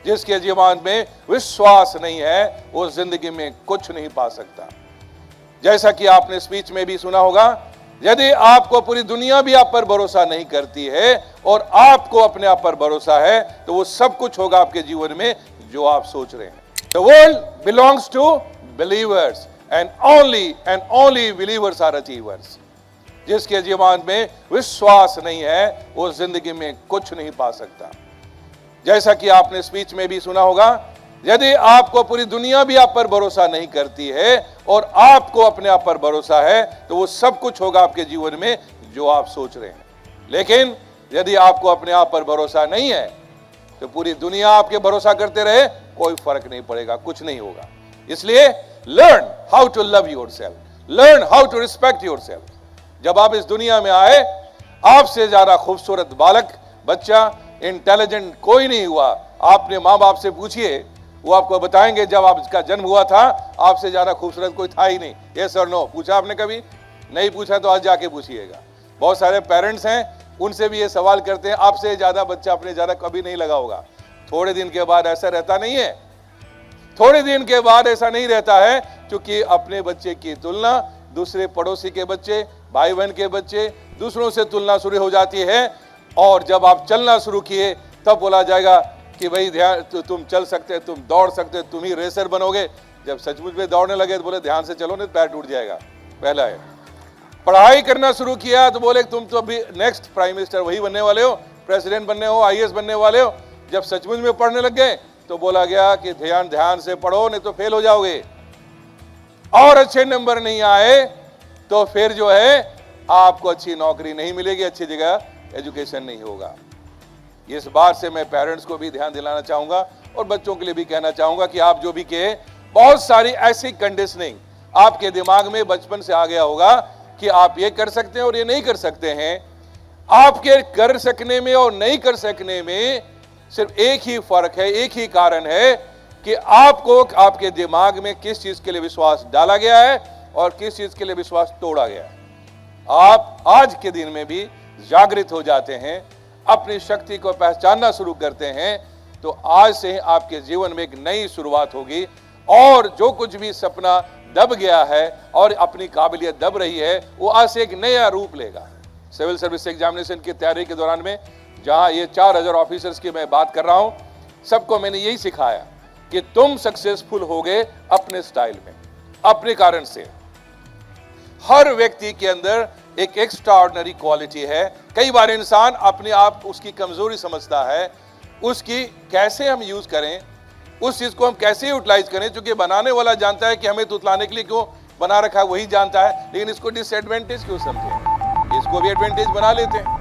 जिसके जीवन में विश्वास नहीं है वो जिंदगी में कुछ नहीं पा सकता। जैसा कि आपने स्पीच में भी सुना होगा, यदि आपको पूरी दुनिया भी आप पर भरोसा नहीं करती है और आपको अपने आप पर भरोसा है तो वो सब कुछ होगा आपके जीवन में जो आप सोच रहे हैं। The world belongs to believers and only believers are achievers। जिसके जीवन में विश्वास नहीं है वो जिंदगी में कुछ नहीं पा सकता। जैसा कि आपने स्पीच में भी सुना होगा, यदि आपको पूरी दुनिया भी आप पर भरोसा नहीं करती है और आपको अपने आप पर भरोसा है तो वो सब कुछ होगा आपके जीवन में जो आप सोच रहे हैं। लेकिन यदि आपको अपने आप पर भरोसा नहीं है तो पूरी दुनिया आपके भरोसा करते रहे, कोई फर्क नहीं पड़ेगा, कुछ नहीं होगा। इसलिए learn how to love yourself, learn how to respect yourself. जब आप इस दुनिया में आए, आपसे ज्यादा खूबसूरत बालक, बच्चा, इंटेलिजेंट कोई नहीं हुआ। आपने माँ बाप से पूछिए, वो आपको बताएंगे जब आपका जन्म हुआ था आपसे ज्यादा खूबसूरत कोई था ही नहीं। यस और नो? पूछा आपने कभी? नहीं पूछा तो आज जाके पूछिएगा। बहुत सारे पेरेंट्स हैं, उनसे भी ये सवाल करते हैं, आपसे ज्यादा बच्चा अपने ज्यादा कभी नहीं लगा होगा। थोड़े दिन के बाद ऐसा रहता नहीं है, थोड़े दिन के बाद ऐसा नहीं रहता है, क्योंकि अपने बच्चे की तुलना दूसरे पड़ोसी के बच्चे, भाई बहन के बच्चे, दूसरों से तुलना शुरू हो जाती है। और जब आप चलना शुरू किए तब बोला जाएगा कि भाई ध्यान, तुम चल सकते, तुम दौड़ सकते, तुम ही रेसर बनोगे। जब सचमुच में दौड़ने लगे तो बोले ध्यान से चलो नहीं पैर टूट जाएगा। पहला है। पढ़ाई करना शुरू किया तो बोले तुम तो अभी नेक्स्ट प्राइम मिनिस्टर वही बनने वाले हो, प्रेसिडेंट बनने हो, आईएएस बनने वाले हो। जब सचमुच में पढ़ने लग गए तो बोला गया कि ध्यान से पढ़ो नहीं तो फेल हो जाओगे, और अच्छे नंबर नहीं आए तो फिर जो है आपको अच्छी नौकरी नहीं मिलेगी, अच्छी जगह एजुकेशन नहीं होगा। इस बात से मैं पेरेंट्स को भी ध्यान दिलाना चाहूंगा और बच्चों के लिए भी कहना चाहूंगा कि आप जो भी कहे, बहुत सारी ऐसी कंडीशनिंग आपके दिमाग में बचपन से आ गया होगा कि आप ये कर सकते हैं और ये नहीं कर सकते हैं। आपके कर सकने में और नहीं कर सकने में सिर्फ एक ही फर्क है, एक ही कारण है कि आपको आपके दिमाग में किस चीज के लिए विश्वास डाला गया है और किस चीज के लिए विश्वास तोड़ा गया है। आप आज के दिन में भी जागृत हो जाते हैं, अपनी शक्ति को पहचानना शुरू करते हैं, तो आज से आपके जीवन में एक नई शुरुआत होगी और जो कुछ भी सपना दब गया है और अपनी काबिलियत दब रही है वो आज से एक नया रूप लेगा। सिविल सर्विस एग्जामिनेशन की तैयारी के दौरान में जहां ये 4000 ऑफिसर्स की मैं बात कर रहा हूं, सबको मैंने यही सिखाया कि तुम सक्सेसफुल होगे अपने स्टाइल में, अपने कारण से। हर व्यक्ति के अंदर एक एक्स्ट्राऑर्डिनरी क्वालिटी है। कई बार इंसान अपने आप उसकी कमजोरी समझता है, उसकी कैसे हम यूज करें, उस चीज को हम कैसे यूटिलाइज करें, क्योंकि बनाने वाला जानता है कि हमें तुतलाने के लिए क्यों बना रखा है, वही जानता है, लेकिन इसको डिसएडवांटेज क्यों समझे, इसको भी एडवांटेज बना लेते हैं।